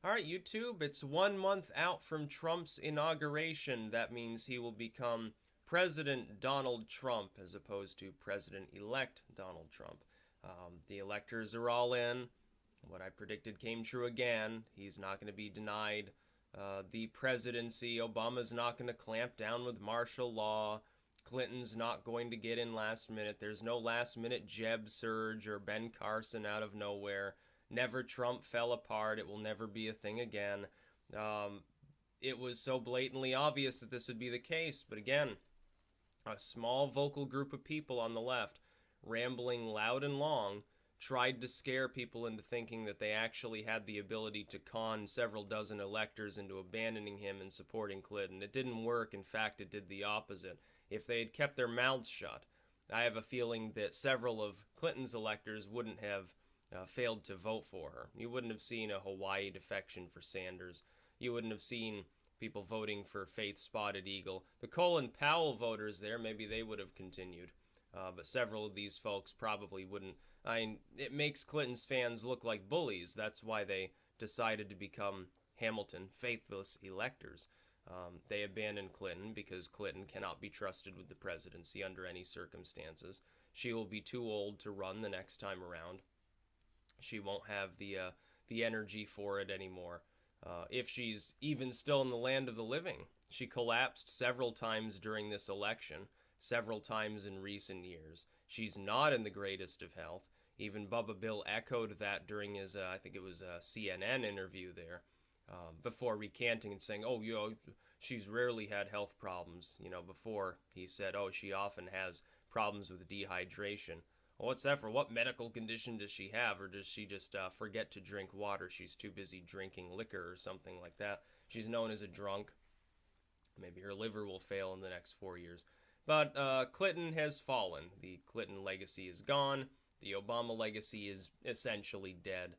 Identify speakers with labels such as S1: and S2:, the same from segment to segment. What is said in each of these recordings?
S1: All right, YouTube, it's 1 month out from Trump's inauguration. That means he will become President Donald Trump as opposed to President elect Donald Trump. The electors are all in. What I predicted came true again. He's not going to be denied the presidency. Obama's not going to clamp down with martial law. Clinton's not going to get in last minute. There's no last minute Jeb surge or Ben Carson out of nowhere. Never Trump fell apart. It will never be a thing again. It was so blatantly obvious that this would be the case. But again, a small vocal group of people on the left, rambling loud and long, tried to scare people into thinking that they actually had the ability to con several dozen electors into abandoning him and supporting Clinton. It didn't work. In fact, it did the opposite. If they had kept their mouths shut, I have a feeling that several of Clinton's electors wouldn't have failed to vote for her. You wouldn't have seen a Hawaii defection for Sanders. You wouldn't have seen people voting for Faith Spotted Eagle. The Colin Powell voters there, maybe they would have continued. But several of these folks probably wouldn't. I mean, it makes Clinton's fans look like bullies. That's why they decided to become Hamilton faithless electors. They abandoned Clinton because Clinton cannot be trusted with the presidency under any circumstances. She will be too old to run the next time around. She won't have the energy for it anymore. If she's even still in the land of the living. She collapsed several times during this election, several times in recent years. She's not in the greatest of health. Even Bubba Bill echoed that during his, I think it was a CNN interview there, before recanting and saying, oh, she's rarely had health problems. Before he said, oh, she often has problems with dehydration. Well, what's that for? What medical condition does she have? Or does she just forget to drink water? She's too busy drinking liquor or something like that. She's known as a drunk. Maybe her liver will fail in the next 4 years. But Clinton has fallen. The Clinton legacy is gone. The Obama legacy is essentially dead.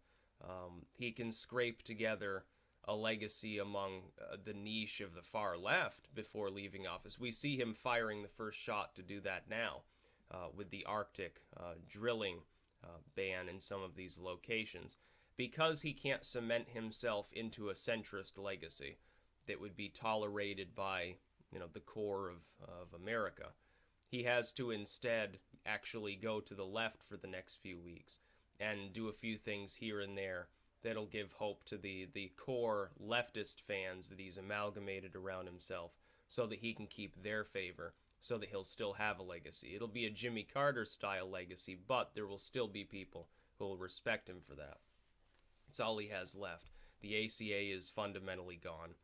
S1: He can scrape together a legacy among the niche of the far left before leaving office. We see him firing the first shot to do that now. With the Arctic drilling ban in some of these locations, because he can't cement himself into a centrist legacy that would be tolerated by the core of America. He has to instead actually go to the left for the next few weeks and do a few things here and there that'll give hope to the core leftist fans that he's amalgamated around himself so that he can keep their favor, so that he'll still have a legacy. It'll be a Jimmy Carter-style legacy, but there will still be people who will respect him for that. It's all he has left. The ACA is fundamentally gone.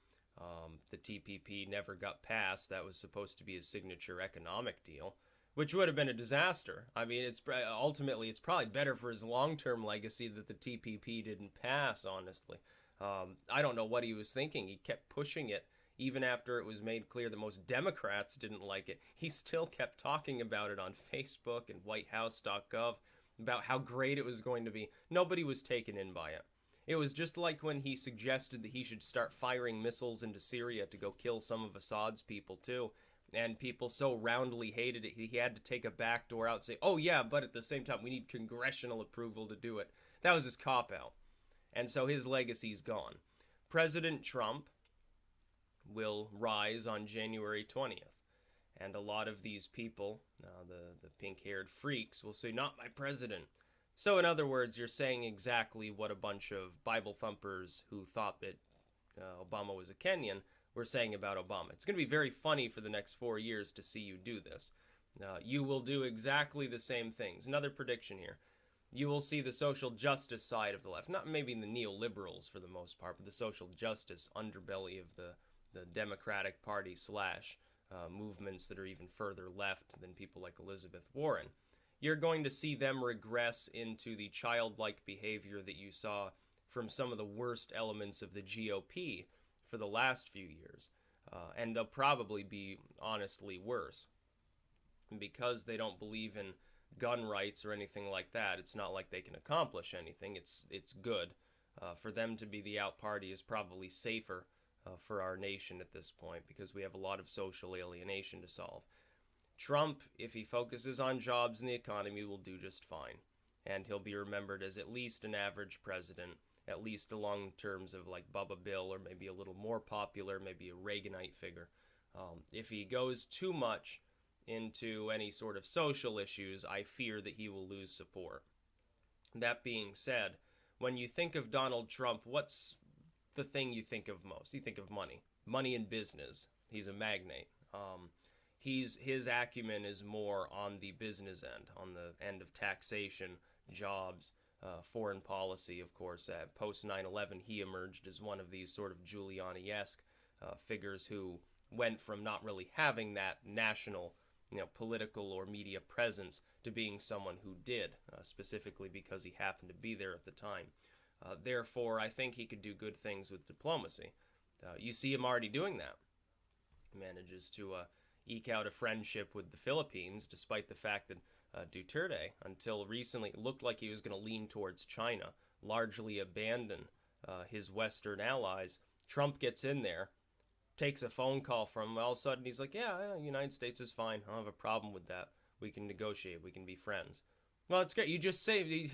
S1: The TPP never got passed. That was supposed to be a signature economic deal, which would have been a disaster. I mean, ultimately, it's probably better for his long-term legacy that the TPP didn't pass, honestly. I don't know what he was thinking. He kept pushing it. Even after it was made clear that most Democrats didn't like it, he still kept talking about it on Facebook and WhiteHouse.gov about how great it was going to be. Nobody was taken in by it. It was just like when he suggested that he should start firing missiles into Syria to go kill some of Assad's people too. And people so roundly hated it, he had to take a backdoor out and say, oh yeah, but at the same time, we need congressional approval to do it. That was his cop-out. And so his legacy's gone. President Trump will rise on January 20th. And a lot of these people, the pink-haired freaks, will say, not my president. So in other words, you're saying exactly what a bunch of Bible thumpers who thought that Obama was a Kenyan were saying about Obama. It's going to be very funny for the next 4 years to see you do this. You will do exactly the same things. Another prediction here. You will see the social justice side of the left. Not maybe the neoliberals for the most part, but the social justice underbelly of the Democratic Party / movements that are even further left than people like Elizabeth Warren. You're going to see them regress into the childlike behavior that you saw from some of the worst elements of the GOP for the last few years. And they'll probably be honestly worse. And because they don't believe in gun rights or anything like that, it's not like they can accomplish anything. It's good. For them to be the out party is probably safer for our nation at this point because we have a lot of social alienation to solve. Trump, if he focuses on jobs and the economy, will do just fine. And he'll be remembered as at least an average president at least along terms of like Bubba Bill, or maybe a little more popular, maybe a Reaganite figure. If he goes too much into any sort of social issues, I fear that he will lose support. That being said, when you think of Donald Trump, what's the thing you think of most? You think of money, money in business. He's a magnate. His acumen is more on the business end, on the end of taxation, jobs, foreign policy. Of course, post 9/11, he emerged as one of these sort of Giuliani-esque figures who went from not really having that national, political or media presence to being someone who did, specifically because he happened to be there at the time. Therefore, I think he could do good things with diplomacy. You see him already doing that. He manages to eke out a friendship with the Philippines, despite the fact that Duterte, until recently, looked like he was going to lean towards China, largely abandon his Western allies. Trump gets in there, takes a phone call from him. All of a sudden, he's like, yeah, United States is fine. I don't have a problem with that. We can negotiate. We can be friends. Well, it's great. You just saved.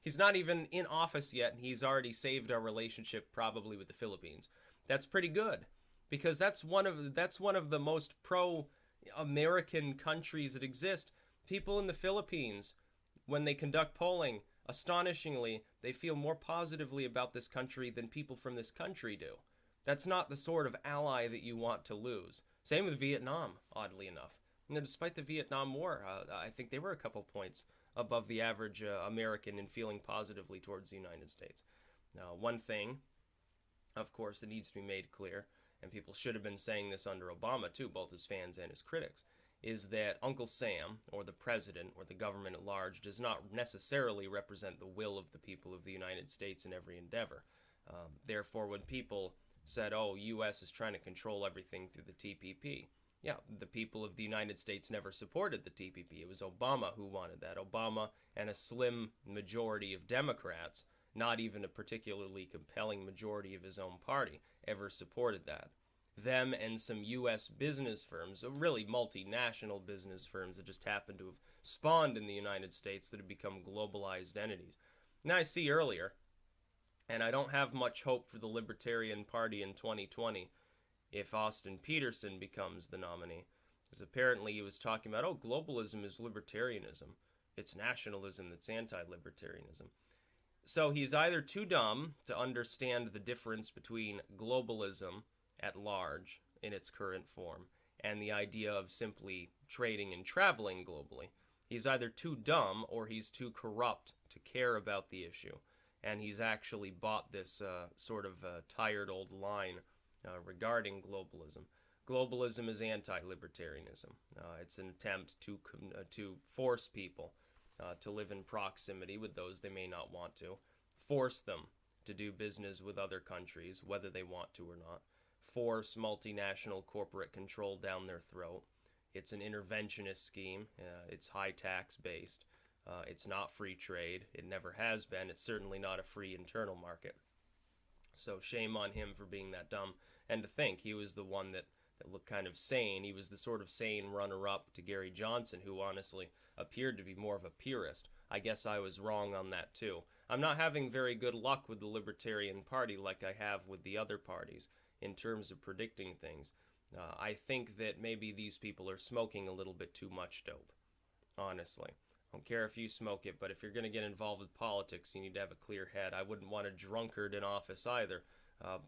S1: He's not even in office yet, and he's already saved our relationship probably with the Philippines. That's pretty good, because that's one of the most pro-American countries that exist. People in the Philippines, when they conduct polling, astonishingly, they feel more positively about this country than people from this country do. That's not the sort of ally that you want to lose. Same with Vietnam, oddly enough. Despite the Vietnam War, I think they were a couple points above the average American in feeling positively towards the United States. Now, one thing, of course, that needs to be made clear, and people should have been saying this under Obama too, both his fans and his critics, is that Uncle Sam, or the president, or the government at large, does not necessarily represent the will of the people of the United States in every endeavor. Therefore, when people said, oh, U.S. is trying to control everything through the TPP, yeah, the people of the United States never supported the TPP. It was Obama who wanted that. Obama and a slim majority of Democrats, not even a particularly compelling majority of his own party, ever supported that. Them and some U.S. business firms, really multinational business firms that just happened to have spawned in the United States that have become globalized entities. Now I see earlier, and I don't have much hope for the Libertarian Party in 2020 if Austin Peterson becomes the nominee. Because apparently he was talking about, oh, globalism is libertarianism. It's nationalism that's anti-libertarianism. So he's either too dumb to understand the difference between globalism at large in its current form and the idea of simply trading and traveling globally. He's either too dumb or he's too corrupt to care about the issue. And he's actually bought this sort of tired old line regarding globalism. Globalism is anti-libertarianism. It's an attempt to force people to live in proximity with those they may not want to, force them to do business with other countries, whether they want to or not, force multinational corporate control down their throat. It's an interventionist scheme. It's high tax based. It's not free trade. It never has been. It's certainly not a free internal market. So shame on him for being that dumb. And to think he was the one that looked kind of sane. He was the sort of sane runner-up to Gary Johnson, who honestly appeared to be more of a purist. I guess I was wrong on that too. I'm not having very good luck with the Libertarian Party like I have with the other parties in terms of predicting things. I think that maybe these people are smoking a little bit too much dope, honestly. I don't care if you smoke it, but if you're going to get involved with politics, you need to have a clear head. I wouldn't want a drunkard in office either.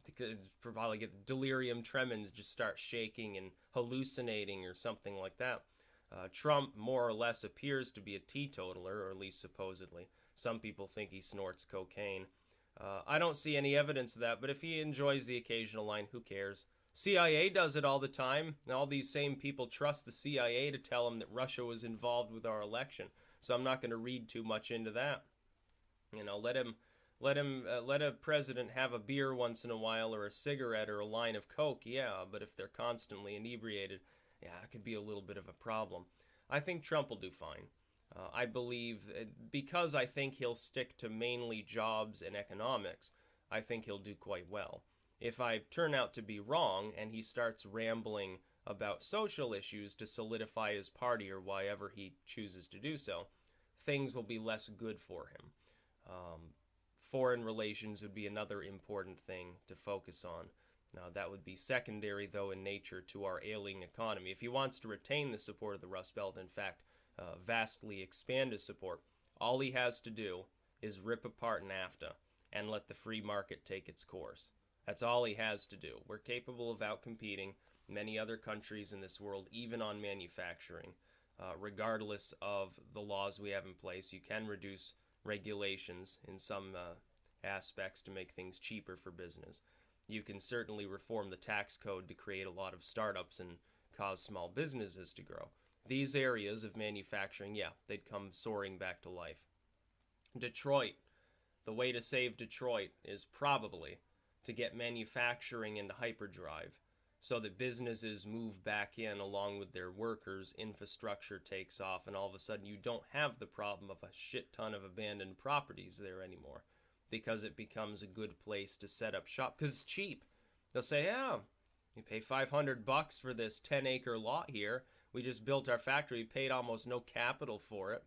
S1: Because probably get delirium tremens, just start shaking and hallucinating or something like that. Trump more or less appears to be a teetotaler, or at least supposedly. Some people think he snorts cocaine. I don't see any evidence of that, but if he enjoys the occasional line, who cares? CIA does it all the time. All these same people trust the CIA to tell them that Russia was involved with our election. So I'm not going to read too much into that. Let a president have a beer once in a while or a cigarette or a line of coke, yeah, but if they're constantly inebriated, yeah, it could be a little bit of a problem. I think Trump will do fine. I believe, because I think he'll stick to mainly jobs and economics, I think he'll do quite well. If I turn out to be wrong and he starts rambling about social issues to solidify his party or why-ever he chooses to do so, things will be less good for him. Foreign relations would be another important thing to focus on. Now, that would be secondary, though, in nature to our ailing economy. If he wants to retain the support of the Rust Belt, in fact, vastly expand his support, all he has to do is rip apart NAFTA and let the free market take its course. That's all he has to do. We're capable of outcompeting many other countries in this world, even on manufacturing. Regardless of the laws we have in place, you can reduce regulations in some aspects to make things cheaper for business. You can certainly reform the tax code to create a lot of startups and cause small businesses to grow. These areas of manufacturing, yeah, they'd come soaring back to life. Detroit, the way to save Detroit is probably to get manufacturing into hyperdrive so that businesses move back in along with their workers, infrastructure takes off, and all of a sudden you don't have the problem of a shit ton of abandoned properties there anymore because it becomes a good place to set up shop because it's cheap. They'll say, yeah, you pay $500 for this 10-acre lot here. We just built our factory, paid almost no capital for it.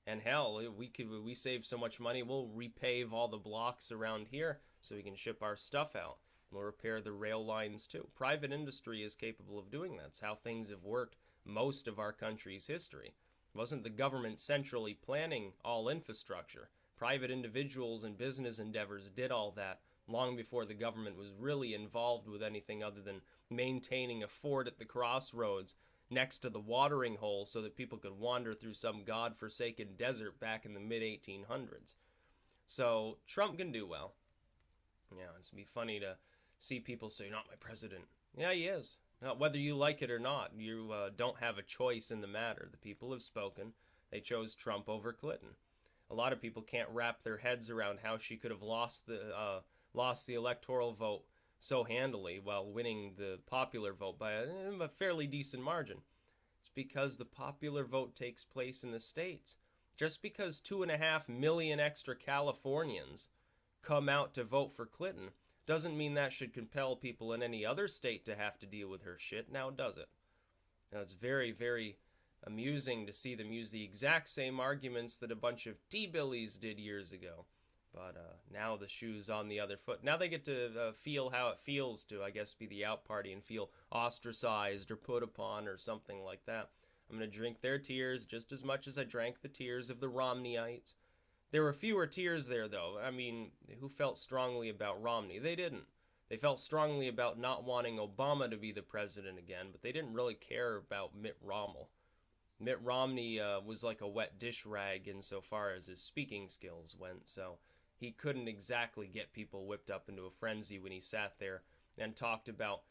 S1: And hell, we save so much money, we'll repave all the blocks around here so we can ship our stuff out. We'll repair the rail lines too. Private industry is capable of doing that. That's how things have worked most of our country's history. It wasn't the government centrally planning all infrastructure. Private individuals and business endeavors did all that long before the government was really involved with anything other than maintaining a fort at the crossroads next to the watering hole so that people could wander through some godforsaken desert back in the mid-1800s. So Trump can do well. Yeah, it's going to be funny to see people say, not my president. Yeah, he is. Whether you like it or not, you don't have a choice in the matter. The people have spoken. They chose Trump over Clinton. A lot of people can't wrap their heads around how she could have lost the electoral vote so handily while winning the popular vote by a fairly decent margin. It's because the popular vote takes place in the states. Just because 2.5 million extra Californians come out to vote for Clinton doesn't mean that should compel people in any other state to have to deal with her shit, now does it? Now, it's very, very amusing to see them use the exact same arguments that a bunch of T-billies did years ago. But now the shoe's on the other foot. Now they get to feel how it feels to, I guess, be the out party and feel ostracized or put upon or something like that. I'm going to drink their tears just as much as I drank the tears of the Romneyites. There were fewer tears there, though. I mean, who felt strongly about Romney? They didn't. They felt strongly about not wanting Obama to be the president again, but they didn't really care about Mitt Romney. Mitt Romney was like a wet dish rag insofar as his speaking skills went, so he couldn't exactly get people whipped up into a frenzy when he sat there and talked about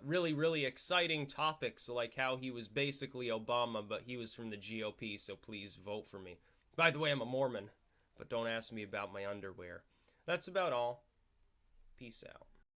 S1: really, really exciting topics like how he was basically Obama, but he was from the GOP, so please vote for me. By the way, I'm a Mormon, but don't ask me about my underwear. That's about all. Peace out.